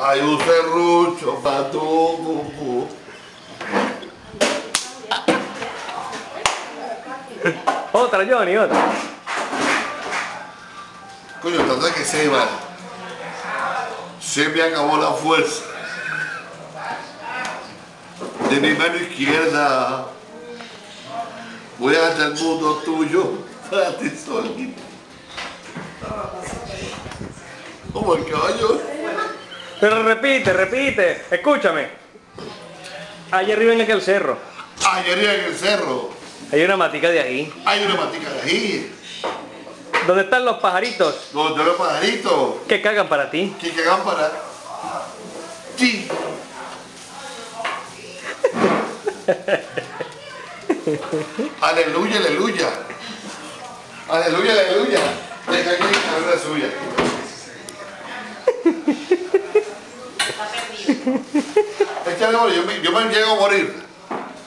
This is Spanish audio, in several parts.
Hay un serrucho para tu cucú. Otra, Johnny, otra. Coño, trata de que se va. Se me acabó la fuerza de mi mano izquierda. Voy a gastar el mundo tuyo para ti solito. Como el caballo. Pero repite. Escúchame. Allá arriba en aquel cerro. Allá arriba en el cerro Hay una matica de ahí. hay una matica de ahí. Donde están los pajaritos Donde los pajaritos que cagan para ti. que cagan para ti. Aleluya, aleluya. Aleluya, aleluya. Deja que la suya. Échale, yo me llego a morir.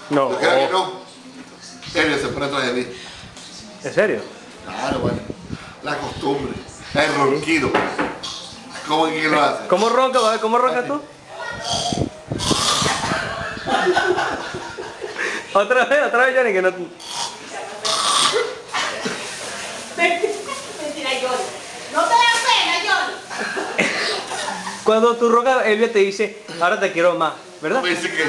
No. Yo creo que no. Él se pone atrás de mí. ¿En serio? Claro, bueno. La costumbre. El ronquido. ¿Cómo es que lo hace? ¿Cómo ronca? A ver, ¿cómo roncas tú? Otra vez, Johnny, que no... Mentira, Johnny. No te da pena, Johnny. Cuando tú roncas, Elvia te dice, ahora te quiero más, ¿verdad? Me dice que,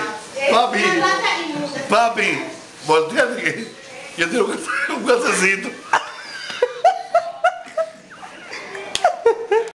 papi, volteate que yo tengo un gasecito.